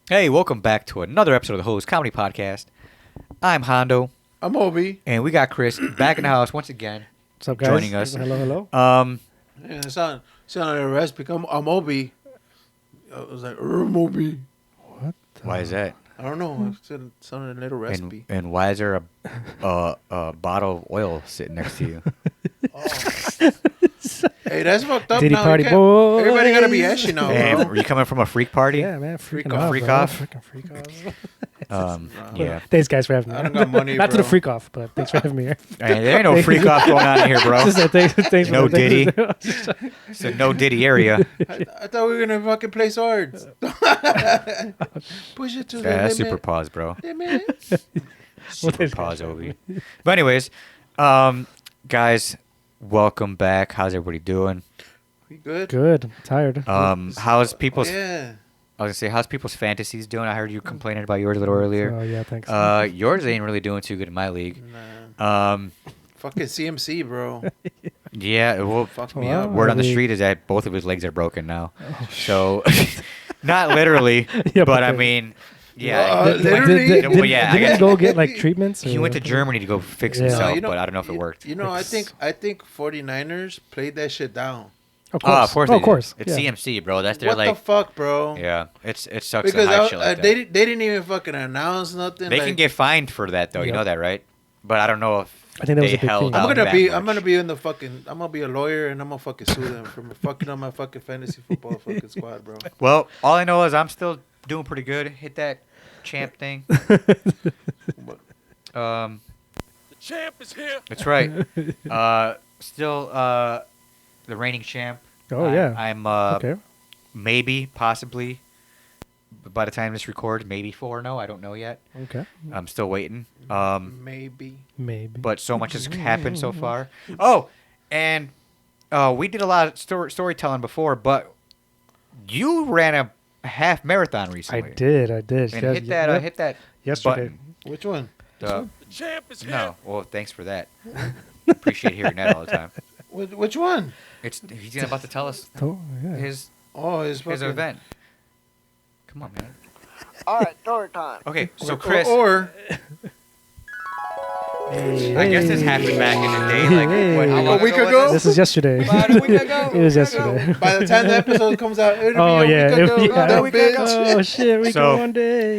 Hey, welcome back to another episode of the Hoes Comedy Podcast. I'm Hondo. I'm Obi. And we got Chris back in the house once again. What's up, guys? Joining us. Hello. Yeah, it sounded like a recipe. I'm Obi. I was like, Obi. What? Why is that? I don't know. It sounded a little recipe. And why is there a bottle of oil sitting next to you? Hey, that's fucked up. Diddy now. party boy. Everybody gotta be ashy now, Hey, bro. were you coming from a freak party? Yeah, man. Freak off. Freaking freak off. Yeah. Thanks, guys, for having me. I don't got money, Not to bro. the freak off, but thanks for having me here. Hey, there ain't no freak off going on in here, bro. Thanks No for Diddy. It's a no Diddy area. I thought we were gonna fucking play swords. Push it to the Yeah, that's limit. super pause, bro. Limit. Super pause, Obi. But anyways, guys, welcome back. How's everybody doing? We good? Good. Tired. How's people's? Yeah. I was gonna say, how's people's fantasies doing? I heard you complaining about yours a little earlier. Oh, yeah, thanks. Yours ain't really doing too good in my league. Nah. Fucking CMC, bro. Yeah, well, Fuck me Wow. up. word on the League. street is that both of his legs are broken now. So, not literally, Yeah, but I but- mean, yeah. Literally? Well, yeah, I didn't guess- he go get like treatments? He or- went to Germany to go fix Yeah. himself, You know- but I don't know if it worked. You know, I think 49ers played that shit down. Of course. Of course, Oh, they of course. did. It's yeah. CMC, bro. That's their What the like. fuck, bro? Yeah, it sucks. Because to hide shit like that. they didn't even fucking announce nothing. They like, can get fined for that though. You Yep. know that, right? But I don't know if I think that was they a big held thing. out I'm that gonna much. be in the fucking. I'm gonna be a lawyer and I'm gonna fucking sue them for fucking on my fucking fantasy football fucking squad, bro. Well, all I know is I'm still doing pretty good. Hit that champ thing. The champ is here. That's right. Still the reigning champ. Oh, yeah. I'm Okay. maybe, possibly, by the time this records, maybe 4-0. I don't know yet. Okay. I'm still waiting. Maybe. Maybe. But so much has happened so far. Oh, and we did a lot of storytelling before, but you ran a half marathon I recently. did. And Yes, hit that. yep. Hit that. Yesterday. Button. Which one? The- The champ is here. no. Well, thanks for that. Appreciate hearing that all the time. Which one? He's about to tell us Oh, yeah. his Oh, his fucking. event. Come on, man. All right, story time. Okay, so Chris, Or I guess this happened back in the day, like Hey. what, how A long week was ago? This is yesterday. About a week ago. It was yesterday. by the time the episode comes out, it'll Oh, be a yeah. week ago. Yeah. Dumb A week ago. bitch. Oh, shit. We So, go one day.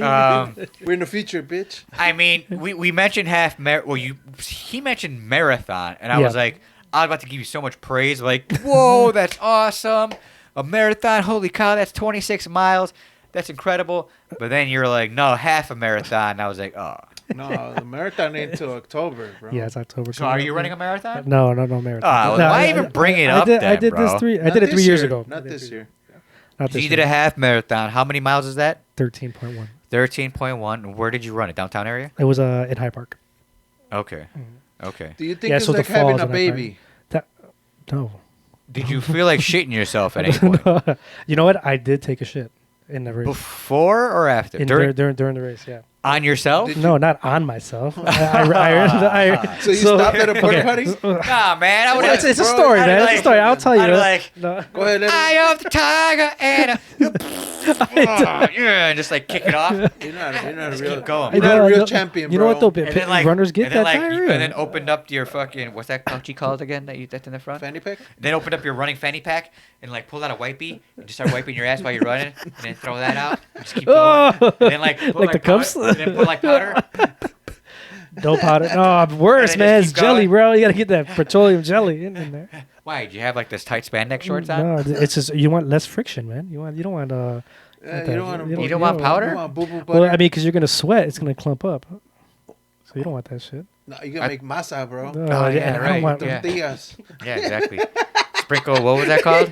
We're in the future, bitch. I mean, we mentioned he mentioned marathon, and I Yeah. was like, I was about to give you so much praise, like, whoa, that's awesome, a marathon, holy cow, that's 26 miles, that's incredible. But then you're like, no, half a marathon. And I was like, oh. No, the marathon ain't until October, bro. Yeah, it's October. So are you running a marathon? No marathon. Oh, well, why even bring it up I then, did bro? this I Not did it this 3 years year. ago. Not this year. Not So this you year. did a half marathon. How many miles is that? 13.1. 13.1. Where did you run it? Downtown area? It was in Hyde Park. Okay. Okay. Do you think Yeah, it's so the like having falls a and that baby? No. Did you feel like shitting yourself at any point? You know what? I did take a shit in the race. Before or after? During the race, yeah. On yourself? Did No, not on myself. So you stopped at a porta potty? Nah, man. I would It's a Bro, story, I'd man. like- It's a story. I'll tell you. I'd like, No. Go ahead, let Eye of the tiger and yeah, and just like kick it off. You're not a real. Keep going. You're not a real No, champion, You bro. know what though? And then like Runners get and then, that like, diarrhea. and then opened up your fucking what's that pouchy called again that's in the front? Fanny pack? Then opened up your running fanny pack and like pulled out a wipey and just start wiping your ass while you're running and then throw that out. And just keep going. Oh! And then like put Like the cups? powder, and then put like powder. No powder. No, worse, And then man. just It's keep jelly, going. bro. You gotta get that petroleum jelly in there. Why? Do you have like this tight spandex shorts on? No, it's just you want less friction, man. You don't want Yeah, you don't want You don't want powder? You want boo-boo butter? Well, I mean, because you're gonna sweat, it's gonna clump up. So you don't want that shit. No, you gotta make masa, bro. No, Oh, yeah, I don't right. want- Yeah. Tortillas. Yeah, exactly. Sprinkle. What was that called?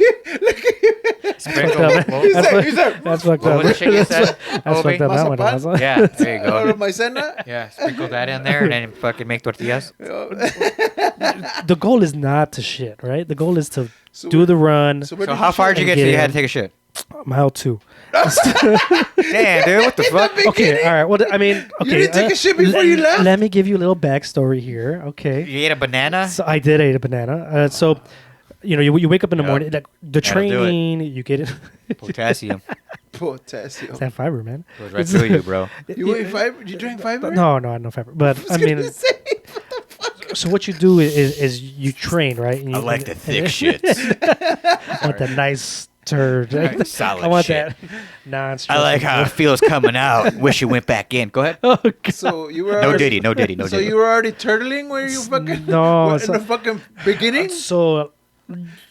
Sprinkle. That's What was fucked that? up. He's like, That's fucked What up. was the shit you said? That's Obi? fucked up. That one Mazapan? was. Yeah, there you oh, go. maicena? Yeah, sprinkle that in there and then fucking make tortillas. The goal is not to shit, right? The goal is to So do the run. So, where So did how far did you get Get till you in. had to take a shit? Mile 2. Damn, dude, what the fuck? Okay, all right. Well, I mean, okay. didn't take a shit before you left? Let me give you a little backstory here. Okay. You ate a banana? So I did eat a banana. So, you wake up in the Yeah. morning. Like, the That'll do it. training, you get it. Potassium. Potassium. It's that fiber, man. Goes right through you, bro. You ate fiber? You drank fiber? No, no fiber. But I mean, so what you do is you train, right? And I you- like the and- thick shits. I want that nice turd. Right, solid I want shit. that non. I like how it feels coming out. Wish it went back in. Go ahead. Oh, God. So you were No already, diddy, no diddy, no So diddy. you were already turtling where you fucking No, in so- the fucking beginning? So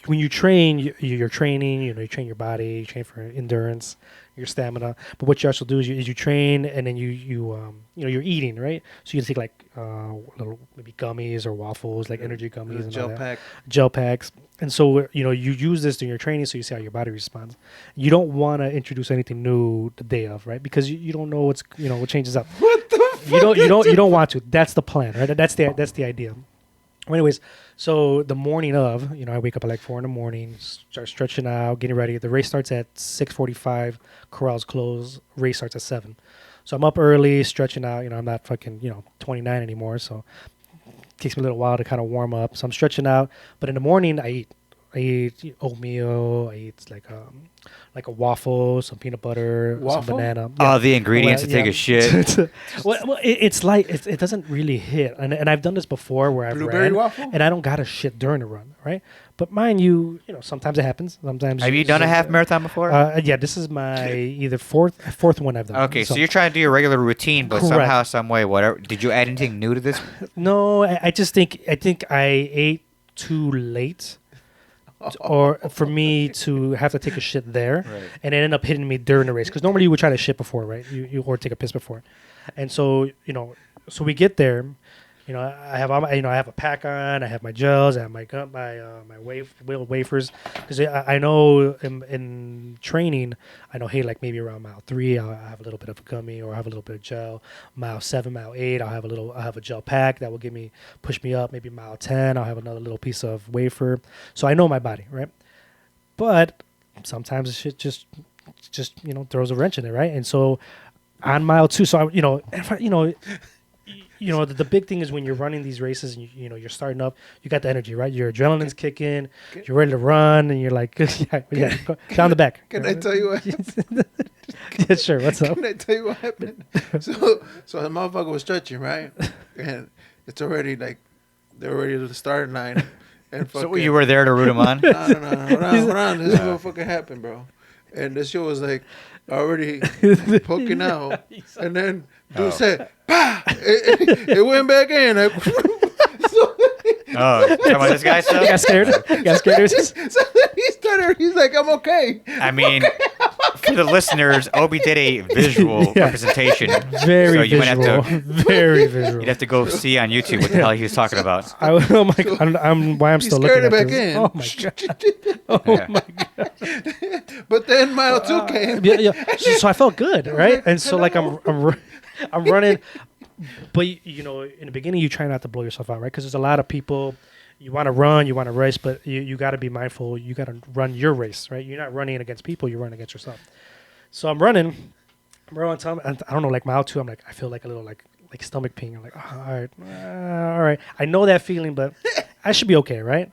when you train, you're training. You train your body. You train for endurance, your stamina. But what you also do is you train, and then you're eating, right? So you take like little maybe gummies or waffles, like energy gummies and all Gel that. pack. Gel packs. And so you use this during your training, so you see how your body responds. You don't want to introduce anything new the day of, right? Because you don't know what changes up. What the fuck? You don't want to. That's the plan, right? That's the idea. Well, anyways, so the morning of, I wake up at like 4 a.m, start stretching out, getting ready. The race starts at 6:45. Corrals close. Race starts at 7. So I'm up early, stretching out. I'm not fucking 29 anymore, so it takes me a little while to kind of warm up. So I'm stretching out, but in the morning I eat oatmeal. I eat like a waffle, some peanut butter, Waffle? some banana. All the ingredients to take a shit. Well, it's like it doesn't really hit, and I've done this before where I've Blueberry ran, waffle? and I don't got a shit during the run, right? But mind you, sometimes it happens. Sometimes. Have you done a half marathon before? Yeah, this is my either fourth one I've done. Okay, so you're trying to do your regular routine, but Correct. somehow, some way, whatever. Did you add anything new to this? No, I just think I ate too late. Or for me to have to take a shit there, Right. and it ended up hitting me during the race, because normally you would try to shit before, right? You or take a piss before, and so so we get there. I have all my, I have a pack on. I have my gels. I have my wafers, because I know in training, I know, hey, like maybe around mile 3, I'll have a little bit of a gummy, or I have a little bit of gel. Mile 7, mile 8, I'll have a gel pack that will push me up. Maybe mile 10, I'll have another little piece of wafer. So I know my body, right? But sometimes the shit just throws a wrench in it, right? And so on mile 2, so the big thing is when you're running these races and you're starting up, you got the energy, right? Your adrenaline's kicking, you're ready to run, and you're like, go down the back. Can I tell you what happened? Yeah, sure. What's up? Can I tell you what happened? So the motherfucker was stretching, right? And it's already like they're already to the starting line. And So fucking, you were there to root him on? No. Hold on. This is what fucking happened, bro. And this shit was like already poking out. And then dude said, "Bah!" It went back in. Like, Oh, talking about this guy still? Got scared. so then he started. He's like, "I'm okay." I mean, for the listeners, Obi did a visual Yeah. representation. Very So you might visual. have to- Very visual. You'd have to go see on YouTube what the hell he was talking about. Oh my god! I'm He still scared looking it at back this. in. Oh my god! Oh Yeah. my god! But then mile 2 came. Yeah. So I felt good, right? And so like I'm running, but in the beginning you try not to blow yourself out, right? Because there's a lot of people. You want to run, you want to race, but you got to be mindful. You got to run your race, right? You're not running against people. You're running against yourself. So I'm running. And I don't know, like mile 2, I'm like, I feel like a little like stomach pain. I'm like, oh, all right. I know that feeling, but I should be okay, right?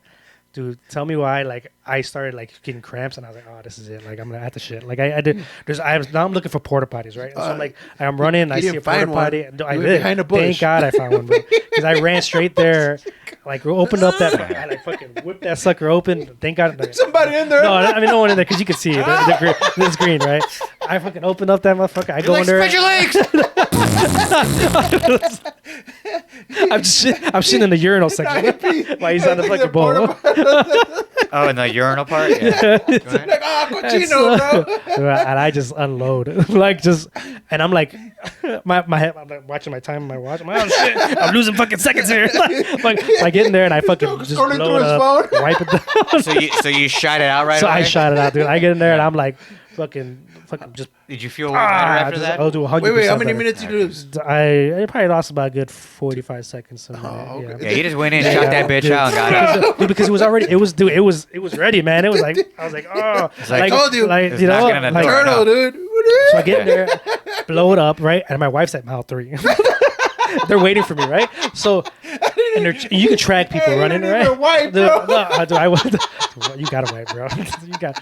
Dude, tell me why. Like I started like getting cramps, and I was like, "Oh, this is it. Like I'm gonna have to shit." Like I did. Now I'm looking for porta potties, right? And so I'm like, I'm running. And I see a didn't porta find one. potty. You I went did. behind a bush. Thank God I found one, bro. Because I ran straight there, like opened up that. I like fucking whipped that sucker open. Thank God. Somebody in there. No, I mean no one in there because you could see it. The screen, right? I fucking opened up that motherfucker. I go in there. Spread your legs! I'm shitting in the urinal section while he's on the fucking bowl. Oh, in the urinal part? Yeah. Go ahead. Like, cochino, bro. And I just unload, and I'm like, my head, I'm like watching my time on my watch. I'm like, oh shit, I'm losing fucking seconds here. Like I get in there and I fucking just Scrolling load through his up, phone. wipe it down. So you shot it out right So away? I shot it out, dude. I get in there and I'm like fucking fucking just. Did you feel way better after that? I'll do 100%. Wait, how many better. minutes you lose? I probably lost about a good 45 seconds. okay. Yeah, you just went in, shot that bitch out, and got it. Dude, because it was already, it was ready, man. It was like, I was like, oh, like, told you. like, It's you know, knocking on the like, door. Turtle, dude. so I get in there, blow it up, right? And my wife's at mile 3. They're waiting for me, right? So, and you can track people Hey, running, you right? didn't even wipe, bro. You gotta wipe, bro. You got,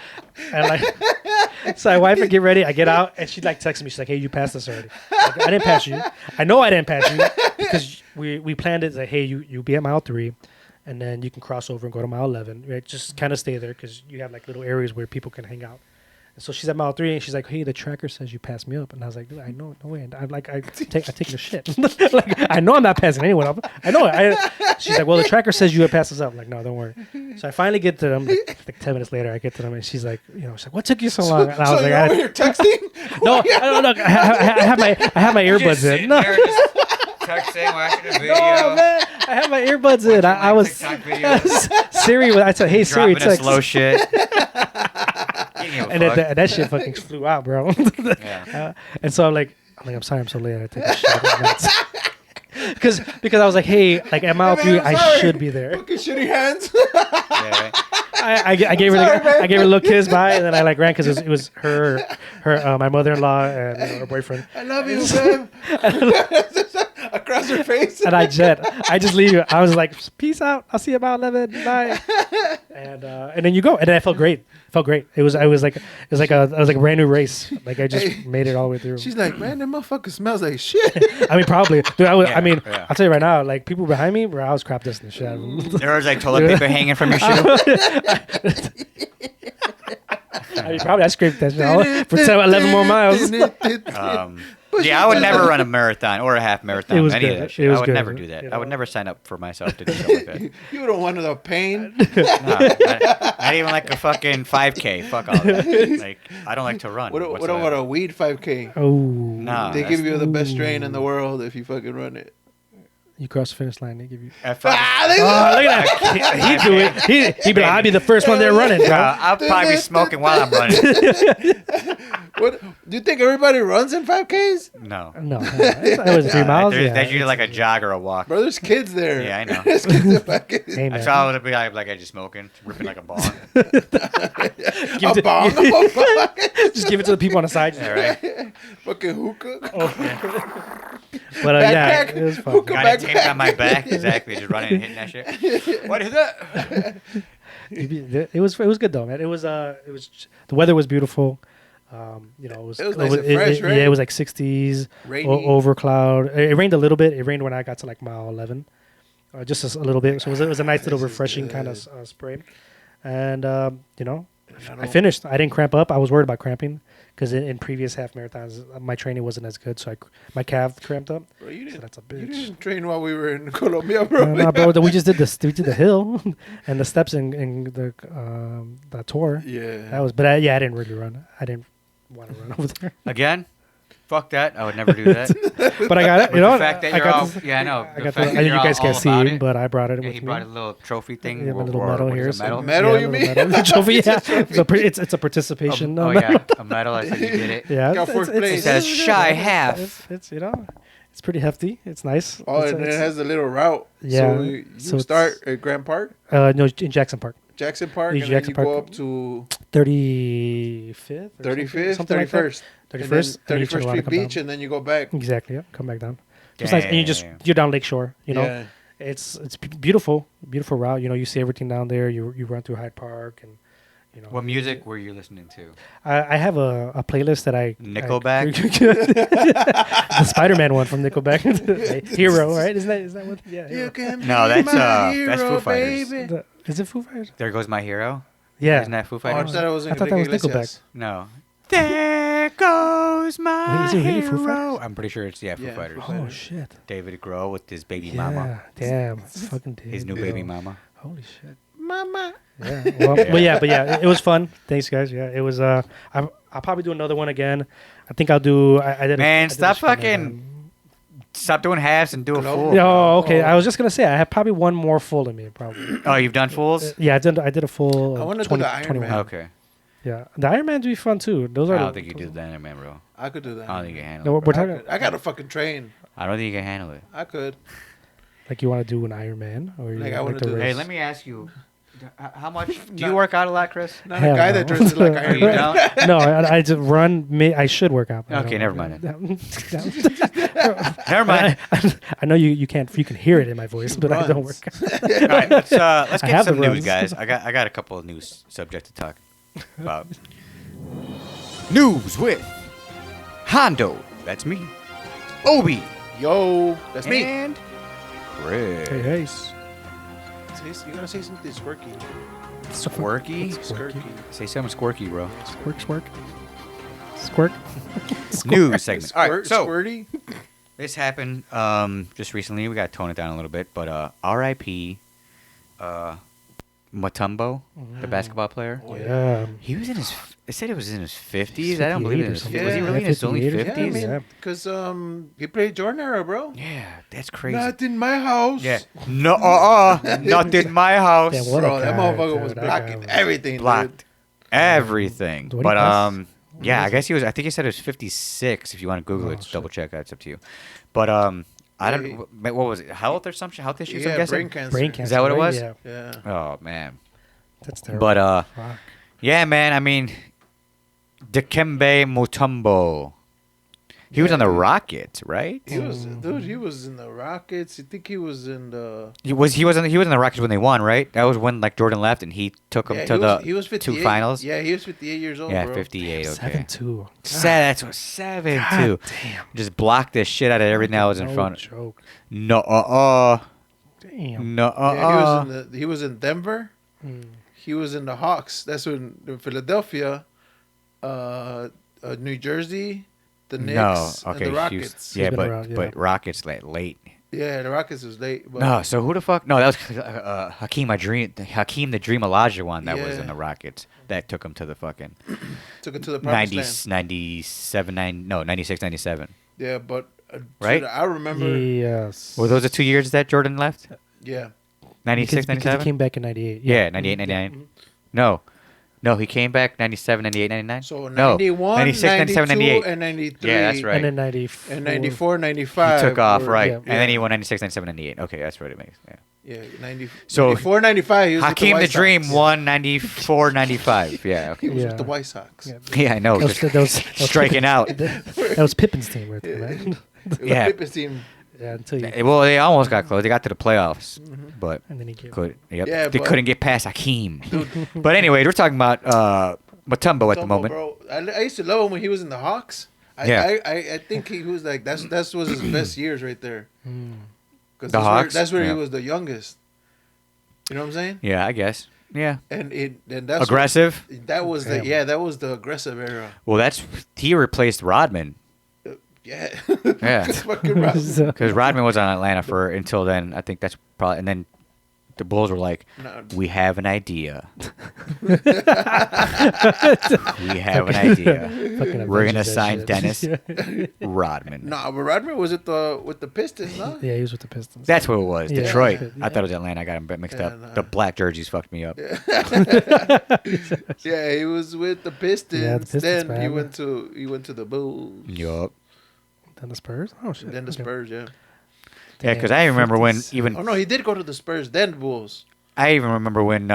and like, so I wipe and get ready. I get out, and she like texts me. She's like, "Hey, you passed us already." Like, I didn't pass you. I know I didn't pass you because we planned it. Like, hey, you be at mile 3, and then you can cross over and go to mile 11. Right? Just kind of stay there because you have like little areas where people can hang out. And so she's at mile 3, and she's like, "Hey, the tracker says you passed me up." And I was like, "Dude, I know, no way." I'm like, I take the shit. Like, I know I'm not passing anyone up. I know it. She's like, "Well, the tracker says you have passed us up." I'm like, no, don't worry. So I finally get to them. Like 10 minutes later, I get to them, and she's like, she's like, "What took you so long?" And I was So like, you're over here texting? "No, I don't know. I have my earbuds in." No, Texting, watching a video. no, man, I have my earbuds in. I was TikTok videos, Siri. I said, "Hey Siri, dropping a text." slow shit. And that shit fucking flew out, bro. Yeah. And so I'm sorry, I'm so late. I take a shit. Because I was like, hey, like at mile 3, I'm I sorry. should be there. Fucking shitty hands. Yeah, right. I gave her I gave her a little kiss bye, and then I like ran because it was her my mother-in-law and her boyfriend. I love you, babe. Across her face. And I just leave you. I was like, peace out. I'll see you about 11. Bye. And then you go, and then I felt great. It was like a brand new race. Like I just made it all the way through. She's like, man, that motherfucker smells like shit. I mean, probably. Dude, Yeah, I mean, yeah. I'll tell you right now, like people behind me, bro, I was crap dusting the shit out of them. There was like toilet paper hanging from your shoe. I mean, probably I scraped that shit out for 10, 11 more miles. Yeah, I would never run a marathon or a half marathon. It was Any good. of that It shit. was I would good. never do that. You I would know. never sign up for myself to do something like that. You don't want the pain. No, not even like a fucking 5K. Fuck all that. Like, I don't like to run. What whatsoever. about a weed 5K? Oh, Nah, They that's- give you the best strain in the world if you fucking run it. you cross the finish line, they give you. If I- Ah, Oh, look at that! He do it. He'd be like, "I'd be the first one there running, bro." I'll probably be smoking while I'm running. what? Do you think everybody runs in 5Ks? No. No, it was 3 miles. There's, Yeah, there's usually like a jog or a walk. Bro, there's kids there. Yeah, I know. There's kids in 5Ks. Hey, I man. saw it would be like I just smoking, ripping like a bong. Give A it to- bong. Just give it to the people on the side. Yeah, right. Fucking hookah. But yeah, Backpack. it was fun. Hookah Got it taped backpack. on my back. Exactly, just running and hitting that shit. What is that? It was good though, man. It was the weather was beautiful. It was nice and fresh, right? Yeah, it was like 60s, Rainy. over cloud. It rained a little bit. It rained when I got to like mile 11, just a little bit. So it was a nice little refreshing kind of spray. And I finished. I didn't cramp up. I was worried about cramping because in previous half marathons my training wasn't as good, so my calf cramped up. Bro, you So didn't, that's a you bitch. didn't train while we were in Colombia, bro. Nah, bro, we just did this. We did the hill and the steps in the tour. Yeah. That was, but I didn't really run. I didn't want to run over there. Again? Fuck that. I would never do that. But I got it. With You know, the fact that I you're got all, this- yeah, I know. I The got fact the, that you you're guys all can't see, about it. but I brought it Yeah, with he me. brought a little trophy thing. Yeah, my or- little or medal what here. is it, medal? Medal, Yeah, you little mean? medal. Trophy, yeah. It's a participation. Oh, yeah, a medal. I said you did it. Yeah. Got fourth place. It says shy half. It's it's pretty hefty. It's nice. Oh, It's- and it it's- has a little route. Yeah, So you so start it's- at Grand Park, no, in Jackson Park. Jackson Park, Yeah, and Jackson then you go Park. up to 35th, 35th, something like 31st. that. And then 31st, and you turn 31st around and Street come Beach, down. and then you go back. Exactly. Yeah, come back down. So it's nice, and you're down Lakeshore. You know, Yeah. it's beautiful route. You know, you see everything down there. You run through Hyde Park, and you know. What music were you listening to? I have a playlist that I Nickelback? the Spider-Man one from Nickelback, Hero, right? Isn't that what? Yeah. You Hero. can No, be that's, my that's Foo hero, Fighters. baby. Is it Foo Fighters? There Goes My Hero? Yeah. Isn't that Foo Oh, I Fighters? thought it was I thought that was Enrique Iglesias. No. There goes my Wait, is it really Foo hero. Fighters? I'm pretty sure it's, Foo Yeah, Fighters. Foo Oh shit. David Grohl with his baby Yeah. mama. Damn. Fucking dude. His new baby mama. Holy shit. Mama. Yeah. Well, but yeah, it was fun. Thanks, guys. Yeah, it was. I'll probably do another one again. I think I'll do. I did. Man, I did stop a sprint fucking- Stop doing halves and do a Hello? full. Yeah, oh, okay. I was just gonna say I have probably one more full in me, probably. Oh, you've done fulls? Yeah, I did a full. I wanna do 20, the Iron 21. Man. Okay. Yeah, the Iron Man's be fun too. Those I are. don't think you do the Iron Man, bro. I could do that. I don't think you can handle No, it. we're Bro. talking I got a fucking train. I don't think you can handle it. I could. like you want to do an Iron Man or you Like, I like wanna to do that. race. Hey, let me ask you, how much do you work out a lot, Chris? Not Hell a guy no. that dresses like Iron You Man. don't? No, I just run. I should work out. but I Okay, don't never work mind out. Never mind. I know you can't. You can hear it in my voice, but I don't Runs. work out. All right, let's I get have some the news, runs. guys. I got a couple of news subjects to talk about. News with Hondo. That's me. Obi. Yo, that's me. And Chris. Hey, hey. You gotta say something squirky. Squirky. Squirky. Say something squirky, bro. Squirt. News segment. All right, so Squirty. this happened just recently. We got to tone it down a little bit, but R.I.P. Mutombo, the basketball player. Yeah. He was in his. They said it was in his 50s. I don't believe it. 58 or Was something. he really in his only 58 or 50s? Yeah, I Yeah. mean, because he played Jordan era, bro. Yeah, that's crazy. Not in my house. Yeah. No, not in my house. Damn, what Bro, a that guy, motherfucker dude. was That guy blocking was- everything. Blocked everything. What do you But guess? yeah, I guess he was. I think he said it was 56. If you want to Google Oh, it, shit. double check. That's up to you. But I don't. he- What was it? Health or something? Health issues? I'm Yeah, guessing. brain cancer. Brain cancer. that what it right? was? Yeah. Yeah. Oh man. That's terrible. But Fuck. yeah, man. I mean, Dikembe Mutombo. He was on the Rockets, right? He was, dude. He was in the Rockets. You think he was in the? He was in the Rockets when they won, right? That was when like Jordan left and he took them Yeah, to he was the 58. two finals. Yeah, he was 58 years old. Yeah, bro. 58. Okay. 7-2. That's what 7-2. God damn. Just blocked the shit out of everything that was in No front. joke. No, Damn. no, Yeah, he was in Denver. Mm. He was in the Hawks. That's when in Philadelphia, New Jersey, the Knicks, no. Okay, and the Houston. Rockets. Yeah, been but around, yeah. but Rockets late. Yeah, the Rockets was late. But No, so who the fuck? No, that was Hakeem the Dream Olajuwon that was Yeah. in the Rockets that took him to the fucking took it to the promised 90, land. 97, 96, 97. Yeah, but Right? I remember. Yes. Were those the 2 years that Jordan left? Yeah, 96, because he 97? came back in 98. Yeah, 98, 99. No, he came back 97, 98, 99. so No, 91, 96, 97, 92, 98. and 93. Yeah, that's right. And then 94. And 94, He 95. took off, were- right. yeah. And then he won 96, 97, 98. Okay, that's what it makes. Yeah. Yeah, 90, So, 94, 95. He was with Hakeem the White Dream Sox. won 94, 95. Yeah, okay. He was Yeah. with the White Sox. Yeah. Yeah, I know. That was, Just that was striking out. That was Pippen's team right there, man. It was Yeah. the Clippers team. Yeah, until you, Well, they almost got close. They got to the playoffs, but and then he came. Yeah, they but- couldn't get past Hakeem. But anyway, we're talking about Mutombo at the Mutombo, moment. bro. I used to love him when he was in the Hawks. Yeah. I think he was like that was his best years right there. Mm. Cause The Hawks? That's where Yeah. he was the youngest. You know what I'm saying? Yeah, I guess. Yeah, And that's aggressive. that was Damn. that was the aggressive era. Well, he replaced Rodman. Yeah. Yeah. Fucking rough. So- Because Rodman was on Atlanta for until then. I think that's probably. And then the Bulls were like, No. "We have an idea. We have an idea. Fucking We're gonna Avengers, that sign shit. Dennis yeah. Rodman." Nah, but Rodman was with the Pistons, no? Yeah, he was with the Pistons. That's what it was. Yeah. Detroit. Yeah. I thought it was Atlanta. I got them mixed Yeah, up. nah. The black jerseys fucked me up. Yeah, he was with the Pistons. Yeah, the Pistons, then he man. went to the Bulls. Yup. Then the Spurs. Oh shit. Then the Okay. Spurs, yeah. Yeah, because I remember when 50s. even Oh no, he did go to the Spurs, then the Bulls. I even remember when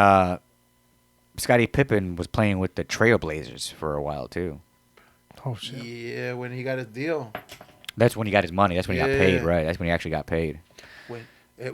Scottie Pippen was playing with the Trailblazers for a while too. Oh shit. Yeah, when he got his deal. That's when he got his money. That's when he got paid, Yeah. right? That's when he actually got paid. When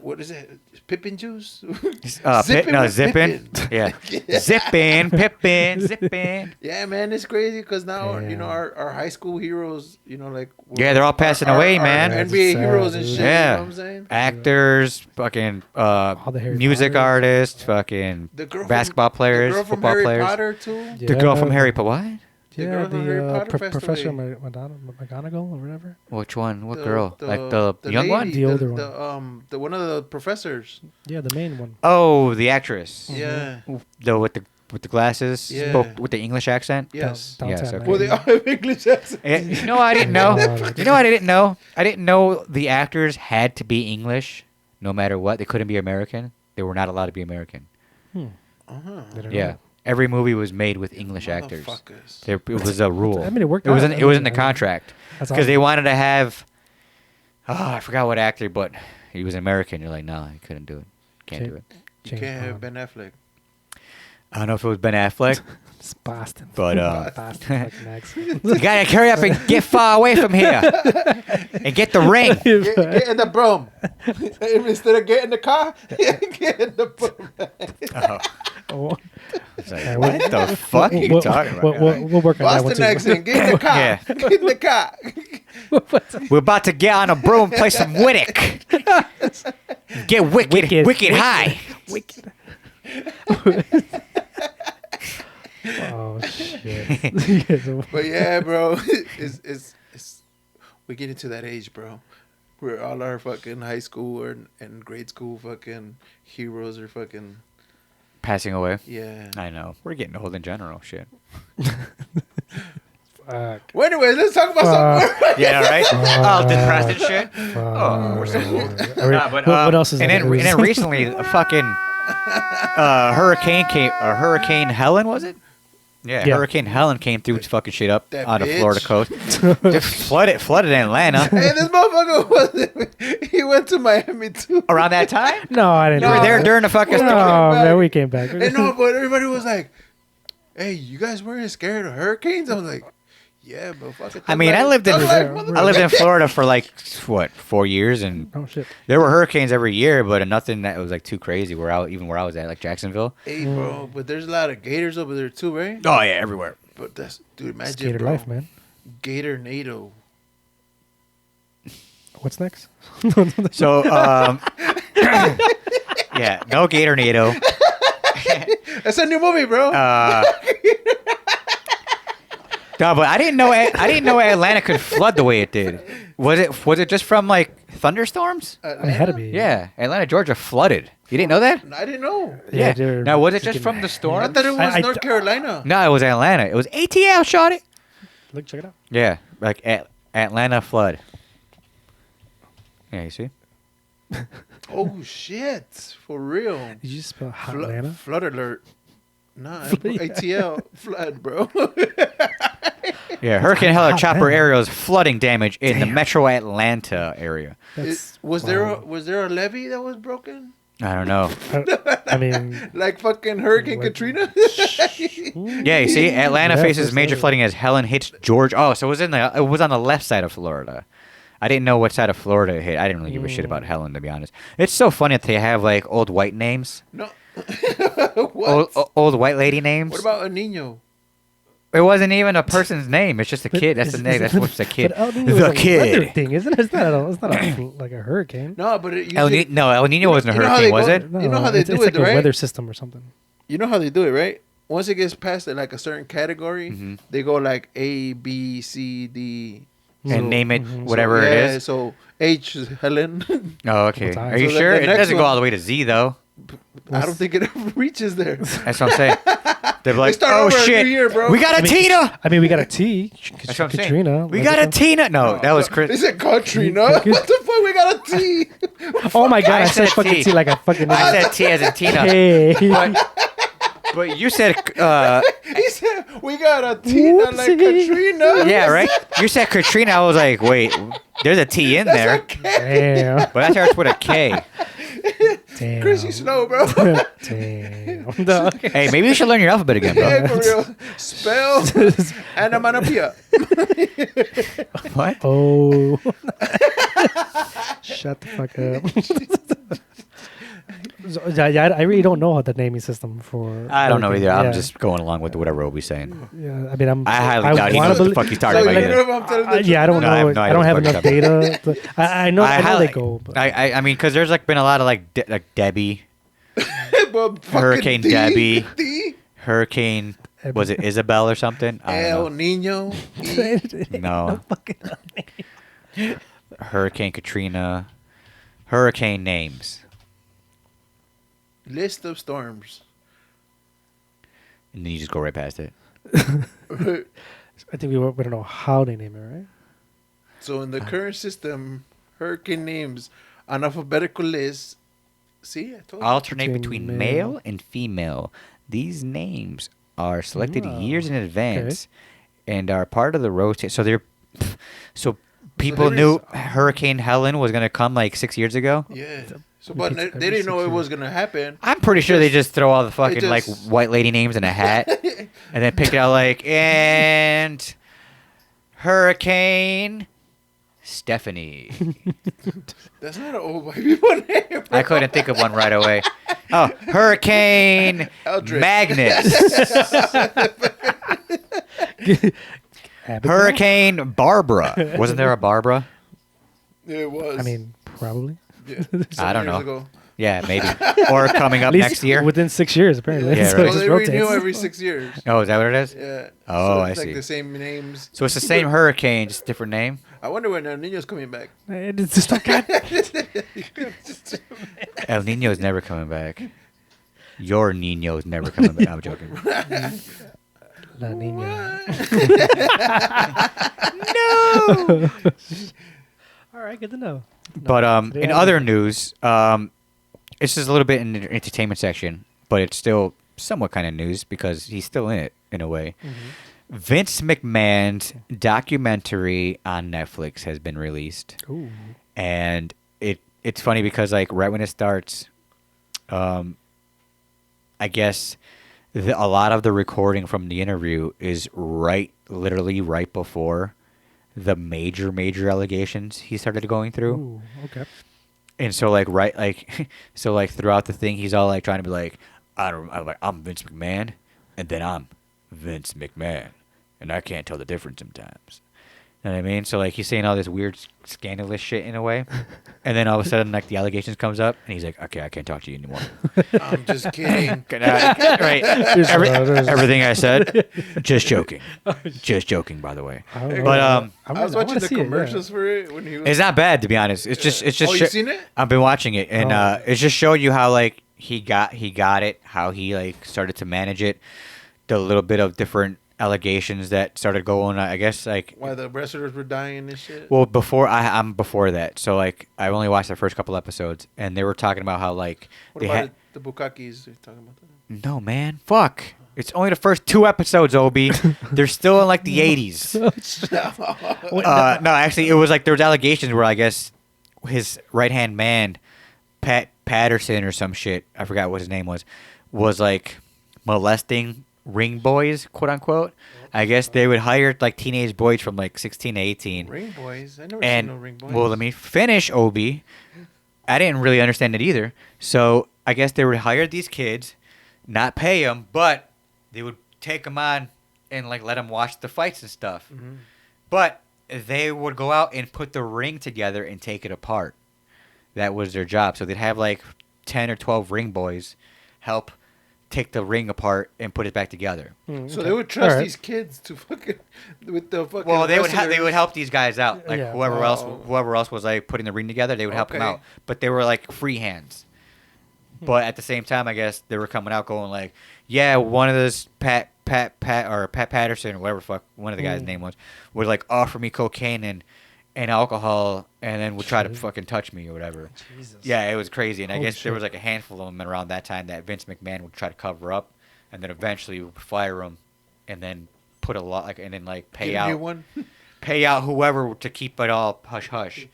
what is it? Pippin juice? Zippin. with Zippin. Yeah. Zippin, Pippin, Zippin. Yeah, man, it's crazy because now you know Damn. our high school heroes, you know, like Yeah, they're all passing our- away, our man. Yeah, it's NBA sad, heroes and dude. shit. Yeah. You know what I'm saying? Actors, fucking the Harry music Potters. artists, fucking The girl basketball from, players, the girl from football Harry players. Potter too. The girl from Yeah. Harry Potter. What? The Yeah, girl from Harry Potter passed Professor away. McGonagall or whatever. Which one? What The- girl? Like the young lady, one? The older one. The one of the professors. Yeah, the main one. Oh, the actress. Yeah. The with the glasses, Yeah. spoke with the English accent. Yes. Downtown Yes, okay. Miami. Well, they all have English accents. You know, I didn't know. No, no, You know, what I didn't know. I didn't know the actors had to be English, no matter what. They couldn't be American. They were not allowed to be American. I don't Yeah. know. every movie was made with English actors. Motherfuckers. It was a rule. I mean, it worked It was out. in, it was in the contract That's because they awesome. wanted to have. Oh, I forgot what actor, but he was American. You're like, no, he couldn't do it. Can't do it. You James can't have Bond. Ben Affleck. I don't know if it was Ben Affleck, It's Boston. but Boston fucking accent. you gotta hurry up and get far away from here and get the ring. Get in the broom. Instead of get in the car, get in the broom. Oh, It's like, Yeah, what the fuck are you talking about? We'll work on that one Boston too. accent. Get in the car. Yeah. Get in the car. We're about to get on a broom and play some Wittick. Get wicked high. Wicked. Oh shit. Yeah, so- But yeah, bro, it's we get into that age, bro. Where all our fucking high school and grade school fucking heroes are fucking Passing away. yeah. I know. We're getting old in general. Shit. Fuck. Well, anyways, let's talk about something. Yeah, right? Oh, depressed and shit. Oh, we're so old. Nah, but, what else is and there? then recently, a fucking Hurricane Helen, was it? Yeah, Yeah. Hurricane Helen came through fucking shit up That on the bitch. Florida coast. Just flooded Atlanta Hey, this motherfucker he went to Miami too. around that time. No, I didn't. You were do there that. during the fucking No, storm. man, we came back. And no, but everybody was like, "Hey, you guys weren't scared of hurricanes?" I was like, "Yeah, but fuck it." I mean, I lived in Florida for like what 4 years, and Oh shit. there were hurricanes every year, but nothing that was like too crazy. Where I was at, like Jacksonville. Hey, bro, but there's a lot of gators over there too, right? Oh yeah, everywhere. But that's dude, imagine Skater bro, life, man. Gator NATO. What's next? So, yeah, no Gator NATO. That's a new movie, bro. No, but I didn't know Atlanta could flood the way it did. Was it just from like thunderstorms? It had to be. Yeah, Atlanta, Georgia flooded. You didn't know that? I didn't know. Yeah, they're Now, was it just freaking- from the I storm? thought it was I- North Carolina. No, it was Atlanta. It was ATL shot it. Look, check it out. Yeah, like Atlanta flood. Yeah, you see? Oh shit, for real. Did you spell hot Atlanta? Flood alert. Nah, ATL flood, bro. Yeah, Hurricane Helen hot chopper Atlanta. areas flooding damage in the metro Atlanta area. Was there a levee that was broken? I don't know. I mean, Like fucking Hurricane What? Katrina? Yeah, you see, Atlanta Yeah, faces first major ever. flooding as Helen hits Georgia. Oh, so it was on the left side of Florida. I didn't know what side of Florida it hit. I didn't really give a shit about Helen, to be honest. It's so funny that they have like old white names, No. What? old white lady names. What about a Nino? It wasn't even a person's name. It's just a kid. That's the name. That's what's the kid. But El Nino was The like a weather kid. thing, isn't it? It's not like a hurricane. No, but it, El Nino wasn't a you know how hurricane, they was go- it? No, You know how they it's do like it, a right? weather system or something. You know how they do it, right? Once it gets past like a certain category, Mhm. they go like A, B, C, D. And name it Mhm. whatever so, it yeah, is. So H is Helen. Oh, okay. What's I? Are you So the- sure? the It next doesn't go one- all the way to Z though. I don't think it ever reaches there. That's what I'm saying. They're like, start oh over every shit, year, bro." we got a Tina. I mean, we got a T. That's what I'm saying. Katrina. We like got a what the- Tina. No, that was They Chris. said Katrina. What the fuck? We got a T. Oh my god! I I said said fucking T. T like a fucking. I said T as in Tina. Hey. But you said, He said we got a Tina like Whoopsie. Katrina. yeah, right? You said Katrina. I was like, wait, there's a T in there. Okay. Damn. But that starts with a K. Damn. Chris, you slow, bro. Damn. No, okay. Hey, maybe you should learn your alphabet again, bro. Yeah, for real. Spell onomatopoeia. What? Oh. Shut the fuck up. So, yeah, I really don't know the naming system for. I don't know everything. either. I'm Yeah. just going along with whatever Obi's saying. Yeah, I mean, I highly doubt he wanna knows what the belie- fuck he's talking So about you either. know if I'm telling the yeah, I don't No, I know. have no I idea don't have what the enough fuck data. I know they highly- go. But I mean, because there's like been a lot of like Debbie, truth. But fucking Hurricane D, Debbie. D, Hurricane, was it Isabel or something? I El don't Nino. E. know. No. Hurricane Katrina. Hurricane names. List of storms. And then you just go right past it. I think we don't know how they name it, right? So in the current system, hurricane names on alphabetical list. See, I told you. Alternate Between between male. male and female. These names are selected Oh, years in advance and are part of the rotation. So people there knew is- Hurricane Helen was gonna come like 6 years ago. Yeah. So, Repeats but they every didn't know 6 it was years. gonna happen. I'm pretty sure they just throw all the fucking like just- white lady names in a hat and then pick it out like and Hurricane Stephanie. That's not an old white people name. I couldn't think of one right away. Oh, Hurricane Eldritch. Magnus. Abigail? Hurricane Barbara. Wasn't there a Barbara? It was. I mean, probably. yeah, I don't some years know. ago. Yeah, maybe. Or coming up At least next year. within 6 years, apparently. Yeah, So right. it Well, just they rotates. renew every 6 years. Oh, is that what it is? Yeah. Oh, so I it's see. like the same names. So it's the same hurricane, just different name. I wonder when El Niño's coming back. It's just okay. El Nino's never coming back. Your Nino's never coming back. I'm joking. La Nina. No. All right, good to know. But They in have- other news, it's just a little bit in the entertainment section, but it's still somewhat kind of news because he's still in it in a way. Vince McMahon's documentary on Netflix has been released, Ooh. and it's funny because like right when it starts, I guess a lot of the recording from the interview is literally right before the major allegations he started going through. Ooh, okay. And so so like throughout the thing, he's all like trying to be like, I'm Vince McMahon, and then I'm Vince McMahon, and I can't tell the difference sometimes. You know what I mean? So like he's saying all this weird scandalous shit in a way, and then all of a sudden like the allegations comes up, and he's like, okay, I can't talk to you anymore. I'm just kidding. Right? There's- Everything I said, just joking, just joking. By the way, Oh, But, I was watching the commercials for it when he was. it's not bad to be honest. It's just Oh, you seen it? I've been watching it, and Oh. it's just showing you how like he got it, how he like started to manage it, the little bit of different allegations that started going. I guess like Why the wrestlers were dying and shit. well I'm before that, so like I only watched the first couple episodes, and they were talking about how like What they about had the Bukakis? You're talking about that? no man, fuck. It's only the first 2 episodes, Obi. They're still in like the 80s. No, actually, it was like there was allegations where I guess his right hand man, Pat Patterson or some shit, I forgot what his name was like molesting ring boys, quote unquote. I guess they would hire like teenage boys from like 16 to 18. Ring boys. I never And seen no ring boys. well, let me finish, Obi. I didn't really understand it either. So I guess they would hire these kids, not pay them, but they would take them on and like let them watch the fights and stuff. Mhm. But they would go out and put the ring together and take it apart. That was their job. So they'd have like 10 or 12 ring boys help take the ring apart and put it back together. So they would trust Alright. these kids to fucking with the fucking. Well, they would wrestlers. help these guys out. Like Yeah. whoever else was like putting the ring together, they would help them Okay. out. But they were like free hands. But at the same time, I guess they were coming out going like, yeah, one of those Pat Patterson or whatever the fuck one of the guys' name was would like offer me cocaine and alcohol and then would try to fucking touch me or whatever. Jesus. Yeah, it was crazy. And I Holy guess there shit. was like a handful of them around that time that Vince McMahon would try to cover up, and then eventually would fire them, and then put a lot like and then like Get pay a new out one. pay out whoever to keep it all hush hush. You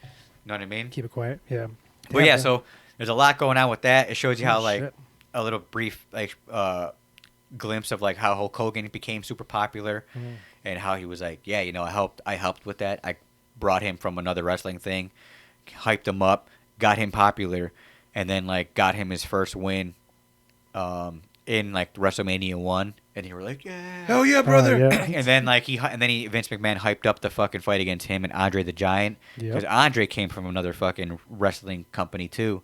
know what I mean? Keep it quiet. Yeah. But yeah, so there's a lot going on with that. It shows you how Oh, like shit. a little brief like glimpse of like how Hulk Hogan became super popular, and how he was like, yeah, you know, I helped with that. I brought him from another wrestling thing, hyped him up, got him popular, and then like got him his first win in like WrestleMania 1, and he were like, yeah. Hell yeah, brother. yeah. And then like Vince McMahon hyped up the fucking fight against him and Andre the Giant, Yep. because Andre came from another fucking wrestling company too,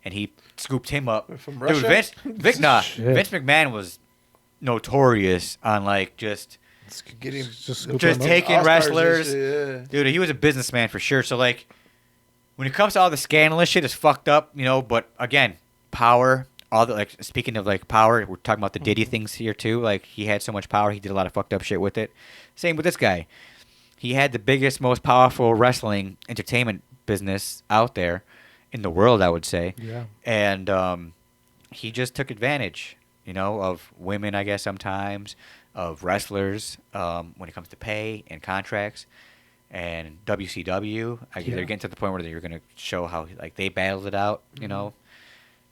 and he scooped him up. From Dude, Russia? Shit. Vince McMahon was notorious on like just Get him. Just scoop Just them up. taking All-stars and wrestlers. shit, dude, he was a businessman for sure. So like when it comes to all the scandalous shit, it's fucked up, you know. But again, power. All the like speaking of like power, we're talking about the Diddy things here too. Like he had so much power, he did a lot of fucked up shit with it. Same with this guy. He had the biggest, most powerful wrestling entertainment business out there in the world, I would say. Yeah. And he just took advantage of women, I guess sometimes, of wrestlers when it comes to pay and contracts. And WCW, they're getting to the point where they're going to show how like they battled it out,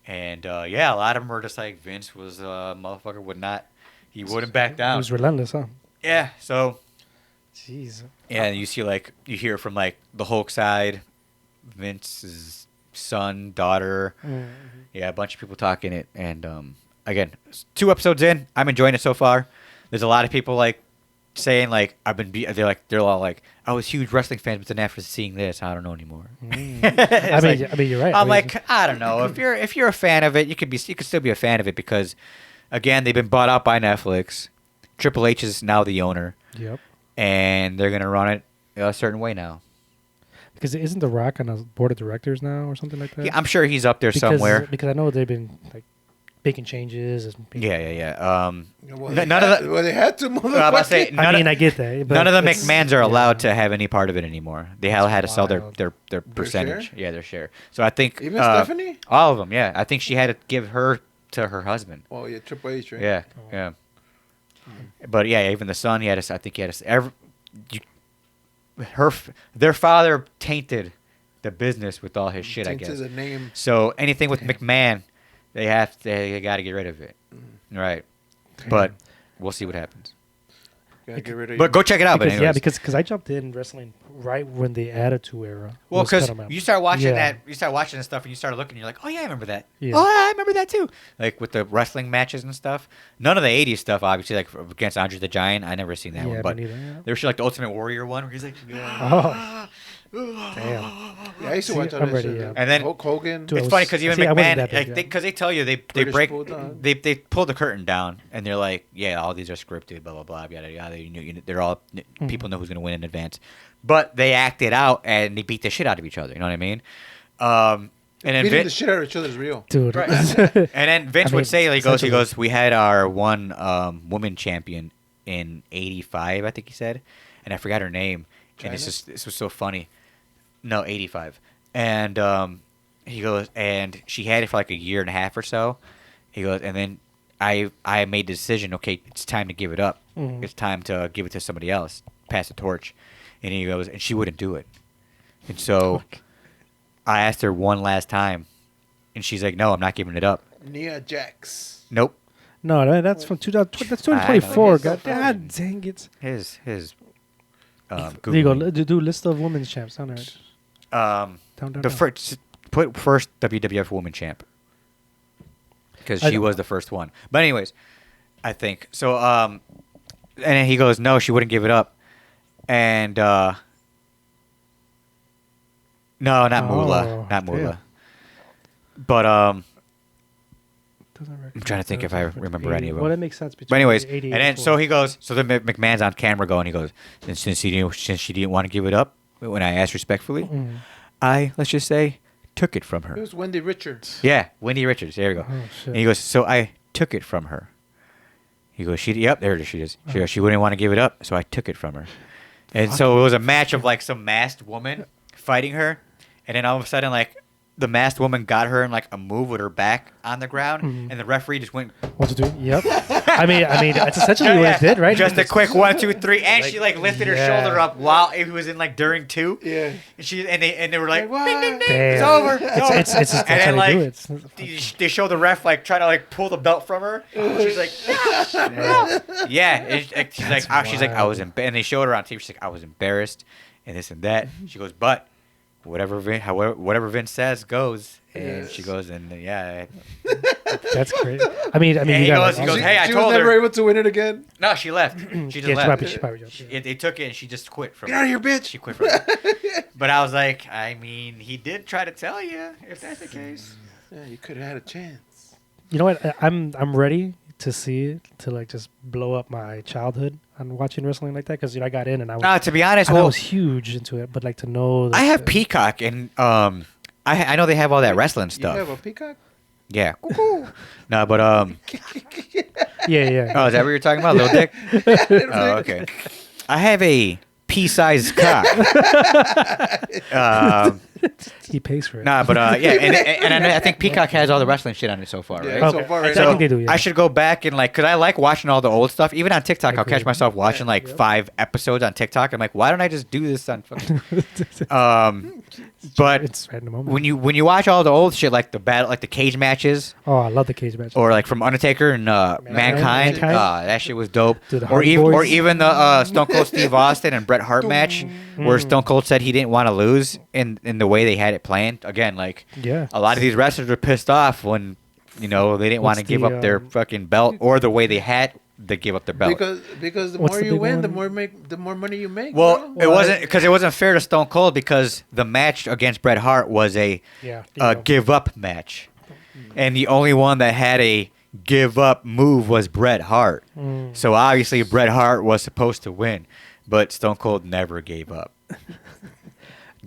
And a lot of them were just like Vince was a motherfucker he wouldn't back It down. was relentless, huh? Yeah, so Jeez. yeah, you see you hear from like the Hulk side, Vince's son, daughter, a bunch of people talking it, and again, 2 episodes in, I'm enjoying it so far. There's a lot of people like saying like they're all like I was huge wrestling fans, but then after seeing this, I don't know anymore. I mean, you're right. I'm like, I don't know. If you're a fan of it, you could still be a fan of it because, again, they've been bought out by Netflix. Triple H is now the owner. Yep. And they're gonna run it a certain way now. Because isn't The Rock on a board of directors now or something like that? Yeah, I'm sure he's up there somewhere. Because I know they've been like making changes. Yeah. Well, None of the. Well, they had to. I'm about to say, I get that. But none of the it's- McMahons are allowed to have any part of it anymore. They had to sell wild. their percentage. share? Yeah, their share. So I think Even Stephanie? all of them. Yeah, I think she had to give her to her husband. Oh yeah, Triple H, right? Yeah, yeah. But yeah, even the son, I think he had to. Their father tainted the business with all his shit. I Tainted guess. the name. So anything with McMahon, they got to get rid of it. Right. But we'll see what happens. Gotta get rid of But go check it out. Because, but anyways. because I jumped in wrestling right when the Attitude Era. Well, was because coming out. you start watching Yeah. you start watching this stuff, and you start looking, and you're like, oh yeah, I remember that. Yeah. Oh, I remember that too. Like with the wrestling matches and stuff. None of the '80s stuff, obviously, like against Andre the Giant. I never seen that one, Yeah, but me neither, yeah. there was like the Ultimate Warrior one where he's like, Oh, damn. Yeah, I used to See, watch all I'm that ready, shit. yeah. And then- Hulk Hogan. Dude, it's I funny was- because even see, I wasn't McMahon, that big, like, yeah. because they tell you they British break Bulldog. they pull the curtain down and they're like, yeah, all these are scripted, blah blah blah, yada yada. They're all people know who's gonna win in advance, but they act it out and they beat the shit out of each other. You know what I mean? And then Beating the Vince, shit out of each other is real. Dude. right. And then Vince I mean, would say, he goes, essentially. we had our one woman champion in '85, I think he said, and I forgot her name. And this was so funny. No, '85. And he goes, and she had it for like a year and a half or so. He goes, and then I made the decision, okay, it's time to give it up. Mhm. It's time to give it to somebody else, pass the torch. And he goes, and she wouldn't do it. And so I asked her one last time, and she's like, no, I'm not giving it up. Nia Jax. Nope. No, that's from 2000. That's I know. 2024. He's so God dang it. His There you go. Do list of women's champs down there. Down, Down. the first WWF Woman Champ because I she know. was the first one. But anyways, I think so. And then he goes, no, she wouldn't give it up, and no, not Moolah, Oh, not Moolah. damn. But I'm I'm trying to think if I remember any of them. Well, that makes sense. But anyways, and 80, then so he goes. So then McMahon's on camera going. He goes, and since she didn't want to give it up, when I asked respectfully, let's just say, took it from her. It was Wendy Richards. Yeah, Wendy Richards. There we go. Oh, shit. And he goes, so I took it from her. He goes, there it is. She is. She goes, she wouldn't want to give it up, so I took it from her. And so it was a match of like some masked woman fighting her, and then all of a sudden, like the masked woman got her in like a move with her back on the ground, and the referee just went. What to do? Yep. I mean, that's essentially what it did, right? Just a quick 1, 2, 3, and she like lifted her yeah. shoulder up while it was in like during 2. Yeah. And they were like, Like, ding, ding, ding, Damn. it's over. It's over. It's that's and then how they do like it. they show the ref like trying to like pull the belt from her. She's like, no. Yeah. She's like, I was embarrassed. And they showed her on TV. She's like, I was embarrassed, and this and that. She goes, but whatever Vince says goes. And she goes, and That's great. I mean, And you he got goes, hey, I she told was never her. able to win it again. No, she left. She just Yeah, left. she probably jumped, yeah. They took it, and she just quit from Get out of here, bitch. She quit from it. But I was like, I mean, he did try to tell you, if that's the case. Yeah, you could have had a chance. You know what? I'm ready to see it, to like just blow up my childhood on watching wrestling like that, because I got in and I To be honest, I well, was huge into it, but like to know that I have Peacock, and I know they have all that wrestling You stuff. have a peacock? Yeah. No, but yeah. oh, is that what you're talking about, little dick? Oh, okay. I have a pea-sized cock. He pays for it. Nah, but yeah, and I think Peacock has all the wrestling shit on it so far, Yeah, right? Okay. so far I right think now. they do. Yeah. I should go back and like, cause I like watching all the old stuff. Even on TikTok, I'll catch Agreed. myself watching like 5 episodes on TikTok. I'm like, why don't I just do this on fucking? But It's right in the moment. when you watch all the old shit, like the battle, like the cage matches, Oh, I love the cage match. or like from Undertaker and Mankind, Mankind? that shit was dope. Dude, the Or Hardy even Boys. the Stone Cold Steve Austin and Bret Hart match, where Stone Cold said he didn't want to lose in the way they had it planned. Again, like Yeah. a lot of these wrestlers were pissed off when they didn't want to What's give the, up their fucking belt, or the way they had to give up their belt. Because the What's more the you big win, one? the more money you make. Well, bro. it wasn't fair to Stone Cold, because the match against Bret Hart was a Yeah. give up match, and the only one that had a give up move was Bret Hart. So obviously Bret Hart was supposed to win, but Stone Cold never gave up.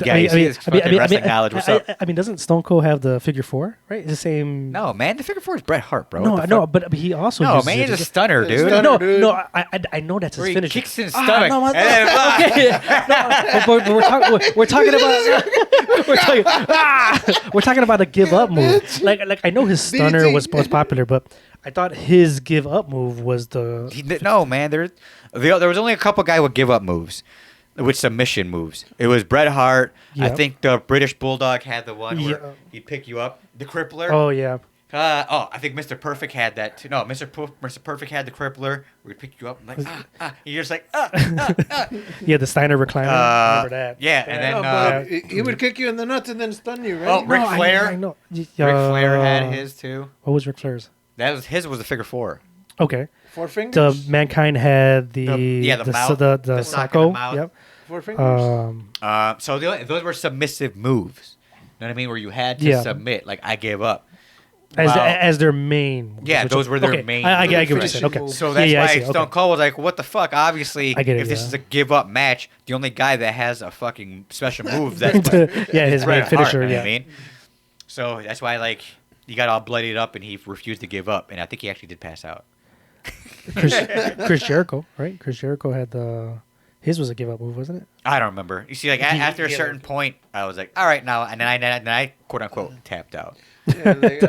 Yeah, you see his fucking wrestling knowledge. What's up? I mean, doesn't Stone Cold have the figure 4? Right, it's the same. No, man, the figure 4 is Bret Hart, bro. no, What the no, fuck? but he also. No, uses man, it. he's a stunner, dude. Stunner. No, dude. no, I know that's his Where he finisher. kicks in his stomach. No, and then- okay. No, but we're talking about we're talking about a give up move. Like I know his stunner was most popular, but I thought his give up move was the. No, man, there was only a couple guys with give up moves, with submission moves. It was Bret Hart. I Yep. think the British Bulldog had the one where Yeah. he'd pick you up. The Crippler. Oh yeah. I think Mr. Perfect had that too. No, Mr. Perfect had the Crippler where he'd pick you up. And like, You're just like, Yeah, the Steiner recliner. I remember that. Yeah, and then No, but he would kick you in the nuts and then stun you, right? Oh, Ric Flair. I know. Ric Flair had his too. What was Ric Flair's? His was the figure 4. Okay. 4 The fingers. Mankind had the the mouth, the the sock in Sacco. the mouth. Yep. 4 fingers. So those were submissive moves. You know what I mean? Where you had to Yeah. submit, like I gave up. As their main. Yeah, which- those were their okay, main I get what you're moves. saying. Okay. So that's I why see, Stone okay. Cold was like, "What the fuck?" Obviously, I get it, if this yeah. is a give up match, the only guy that has a fucking special move that's Yeah, his main Bret Hart, finisher. you know Yeah. what I mean? So that's why like he got all bloodied up and he refused to give up, and I think he actually did pass out. Chris Jericho, right? Chris Jericho had the. His was a give up move, wasn't it? I don't remember. You see, like after a certain point, I was like, "All right, now," and then I quote unquote tapped out. Yeah, like,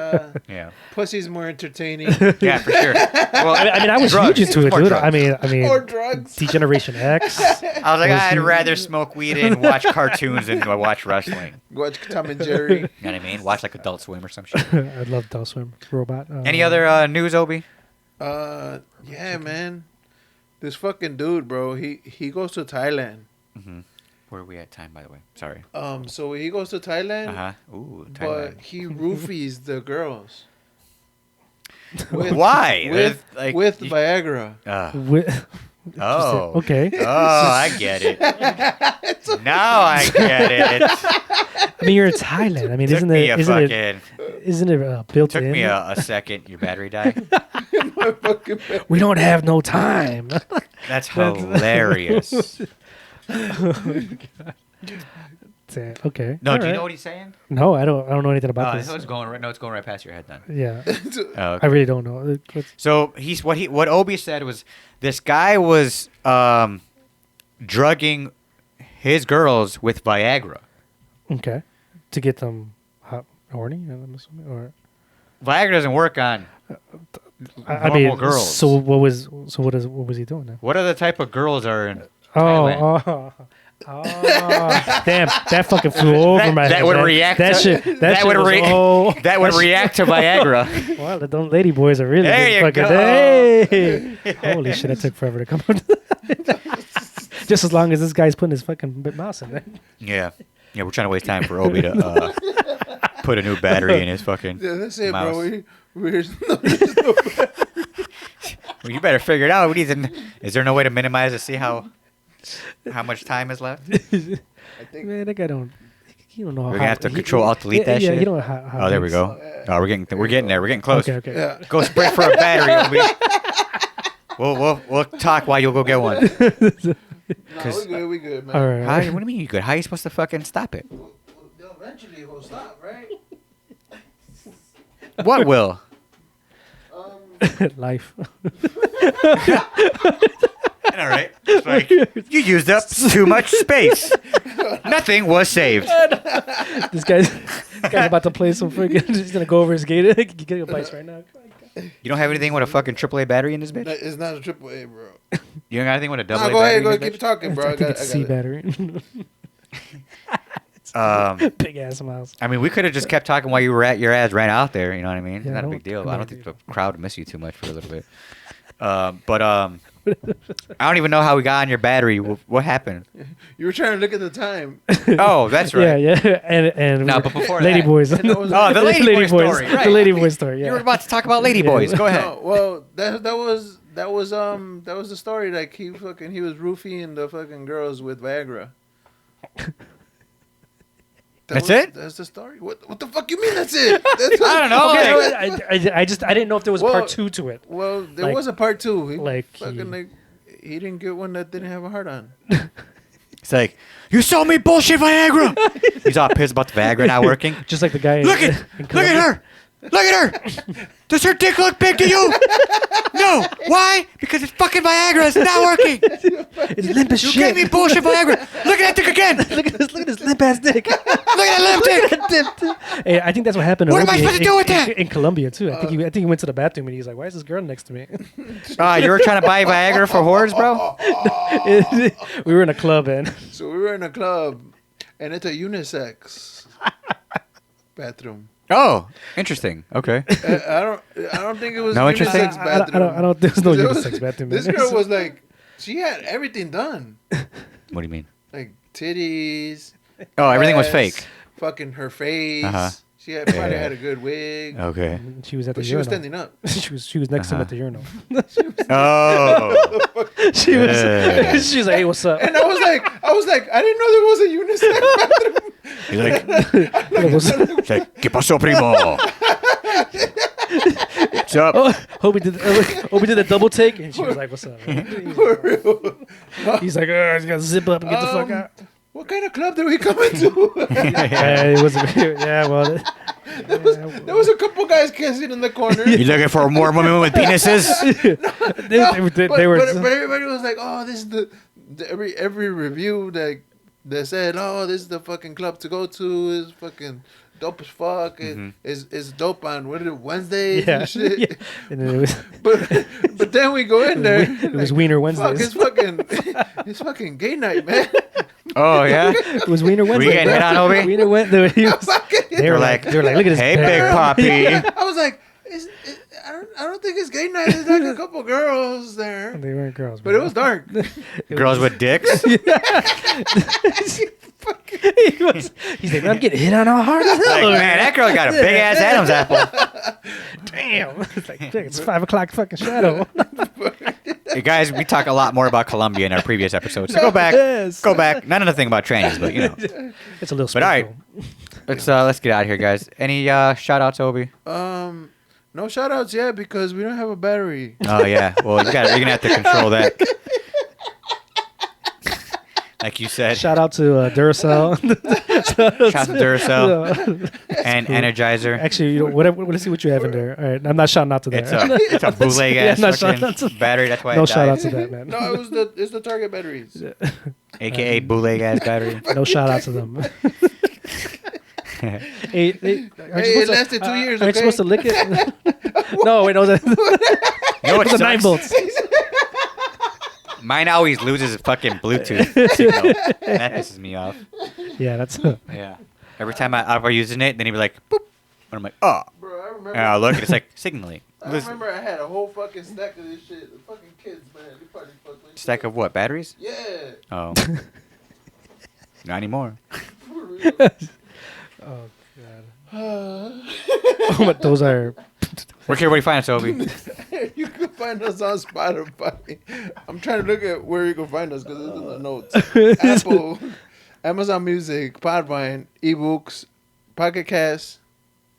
Yeah, pussy's more entertaining. yeah, for sure. Well, I mean, I was drugs. huge into it, More dude. drugs. I mean, Or drugs. Degeneration X. I was like, I'd rather smoke weed and watch cartoons than watch wrestling. Watch Tom and Jerry. You know what I mean? Watch like Adult Swim or some shit. I love Adult Swim robot. Any other news, Obi? Yeah, man. This fucking dude, bro. He goes to Thailand. Where are we at time, by the way? Sorry. So he goes to Thailand, Uh huh. Ooh, but Thailand. he roofies the girls. Why? With Like, with you- Viagra. Oh. Okay. Oh, I get it. Now I get it. I mean, you're in Thailand. I mean, Took me a isn't it built Took in? me a second. Your battery died. We don't have no time. That's hilarious. Okay. No, All do you right. know what he's saying? No, I don't know anything about Oh, this. it's going right. No, it's going right past your head then. Yeah, Oh, I really don't know. So what Obi said was this guy was drugging his girls with Viagra. Okay, to get them hot, horny, I'm assuming, or Viagra doesn't work on I normal mean, girls. So what was he doing then? What other type of girls are in Thailand? Damn! That fucking flew over my head. That would react. That to, shit. that shit would was all- that would react to Viagra. Wow, the dumb lady boys are really There good you fucking. go. Hey! Holy shit! That took forever to come out. Just as long as this guy's putting his fucking mouse in there. Yeah, we're trying to waste time for Obi to put a new battery in his fucking Yeah, that's it, mouse. bro. We're Well, you better figure it out. We need to, is there no way to minimize to see how much time is left? I think Man, that guy don't. You don't know. We're how gonna have to he- control alt delete that yeah, shit. you know how. Oh, there we it's- go. Oh, we're getting there. We're getting close. Okay. yeah. Go sprint for a battery, Obi. We'll talk while you'll go get one. No, we good, man. All right. How, what do you mean you good? How are you supposed to fucking stop it? Eventually it will stop, right? What will? Life. All right. It's like, you used up too much space. Nothing was saved. This guy's about to play some freaking. He's gonna go over his gate. He's getting a bites right now. You don't have anything with a fucking AAA battery in this bitch? It's not a AAA, bro. You don't got anything with a double Nah, A go battery? ahead, go in ahead, this keep talking, bro. I think it's C battery. bitch? Big ass mouse. I mean, we could have just kept talking while you were at your ass ran out there. You know what I mean? Yeah, Not a don't- big deal. come I on, don't think dude. the crowd would miss you too much for a little bit. But I don't even know how we got on your battery. What happened? You were trying to look at the time. Oh, that's right. Yeah. And No, but before Lady that- Boys. And that was- Oh, the Lady Boy story. Right. The Lady Boy story. You Yeah. were about to talk about Lady Boys. Go ahead. No, well, that was the story. Like he was roofing the fucking girls with Viagra. That's it? That's the story. What the fuck you mean? That's it? That's I don't know. Okay, like- no, I didn't know if there was Well, part 2 to it. Well, there Like- was a part 2. He like fucking he didn't get one that didn't have a heart on. It's like, you sold me bullshit Viagra. He's all pissed about the Viagra not working. Just like the guy. Look at her. Look at her. Does her dick look big to you? No. Why? Because it's fucking Viagra. It's not working. It's limp as You shit. gave me bullshit Viagra. Look at that dick again. Look at this limp ass dick. Look at that limp dick. Hey, I think that's what happened. What am I Obi supposed to do with that? in Colombia too? I think he went to the bathroom and he's like, "Why is this girl next to me?" You were trying to buy Viagra for whores, bro? We were in a club and So we were in a club, and it's a unisex bathroom. Oh, interesting. Okay. I don't think it was No a interesting? unisex bathroom. I don't. There's no There was- unisex bathroom. This man. girl was like, she had everything done, What do you mean? like titties. Oh, everything was ass, fake. Fucking her face. Uh-huh. She had probably Yeah. had a good wig, Okay. She was at the but she was urinal. standing up. she was next to him at the urinal. Oh. She was. Yeah. She was like, "Hey, what's up?" And I was like, I didn't know there was a unisex bathroom. He's like, Like, what's up? it's like, ¿Qué pasó, primo? What's up? Oh, Hobie did a double take, and she was like, "What's up?" man?" For real. He's like, "Oh, he's got to zip up and get the fuck out." What kind of club did we come into? It was. Yeah, well, There was a couple guys kissing in the corner. You looking for more women with penises? they were. But everybody was like, "Oh, this is the every review that said, oh, this is the fucking club to go to. Is fucking dope as fuck. It's dope on Wednesdays and shit." Yeah. And then it was, But then we go in there. it was Wiener Fuck, Wednesdays. it's fucking gay night, man. Oh, yeah? It was Wiener Wednesday. getting hit on, Obi? Wiener Wednesday. They were like, look at this. Hey, bag." big poppy. I was like, I don't think it's gay night. There's like a couple girls there, They weren't girls, but it was dark. Girls with dicks? He's like, I'm getting hit on all hard as Like, hell. man, that girl got a big ass Adam's apple. Damn. It's like, shit, it's 5 o'clock fucking shadow. Hey, guys, we talk a lot more about Colombia in our previous episodes. So go back. Yes. Go back. Not anything about trannies, but, you know. It's a little But all right. sprinkle. Let's get out of here, guys. Any shout outs, Obi? No shout outs yet because we don't have a battery. Oh, yeah. Well, you're going to have to control that. Like you said. Shout out to Duracell. Shout out to Duracell and cool. Energizer. Actually, you know, whatever. Let's see what you have in there. All right, I'm not shouting out to that. It's a bootleg ass not shouting out to fucking battery. That's why no it shout out died. to that, man. No, it's the Target batteries. AKA bootleg ass battery. No shout out to them. Hey, It lasted 2 years. Aren't you Okay. supposed to lick it? No, wait, no, that You know what was a 9 sucks? volts. Mine always loses its fucking Bluetooth signal. That pisses me off. Yeah, that's. Yeah. Every time I'm using it, then he'd be like, boop. And I'm like, oh. Bro, I remember. And I look, and it's like signaling. I remember I had a whole fucking stack of this shit. The fucking kids, man. They probably fucked with Stack of what? Batteries? Yeah. Oh. Not anymore. Oh god. But those are. Where can everybody find us, Obi? You can find us on Spotify. I'm trying to look at where you can find us because it's in the notes. Apple, Amazon Music, Podvine, eBooks, Pocket Cast,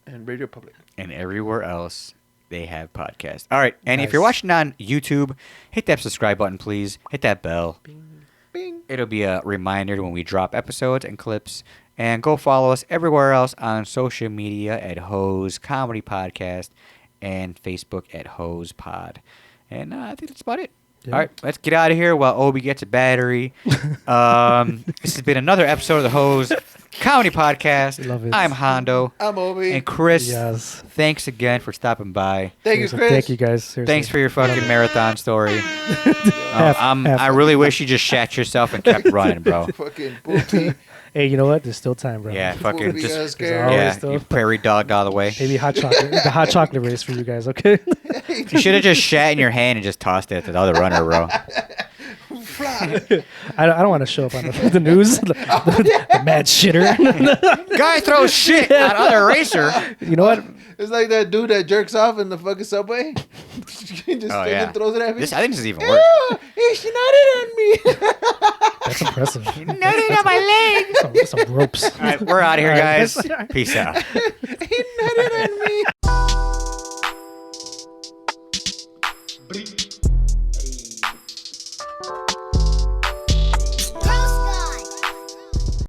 and Radio Public. And everywhere else, they have podcasts. All right. And if Nice. you're watching on YouTube, hit that subscribe button, please. Hit that bell. Bing. It'll be a reminder when we drop episodes and clips. And go follow us everywhere else on social media at Hose Comedy Podcast and Facebook at Hose Pod. And I think that's about it. Yeah. All right, let's get out of here while Obi gets a battery. This has been another episode of the Hose Comedy Podcast. Love it. I'm Hondo. I'm Obi. And Chris, Yes. thanks again for stopping by. Thank you, Seriously, Chris. Thank you, guys. Seriously. Thanks for your fucking marathon story. Half. I really wish you just shat yourself and kept running, bro. Fucking booty. Hey, you know what? There's still time, bro. Yeah, Before fucking we just got scared. always yeah, still- you prairie dogged all the way. Maybe hot chocolate. The hot chocolate race for you guys, okay? You should have just shat in your hand and just tossed it to the other runner, bro. Fly. I don't want to show up on the news. The mad shitter. Guy throws shit at other racer. You know what? It's like that dude that jerks off in the fucking subway. He just Oh, fucking yeah. throws it at me. I think this is even worse. Ew, he nutted on me. That's impressive. Nutted on my leg. Some ropes. All right, we're out of here, All right, guys. Peace out. He nutted on me.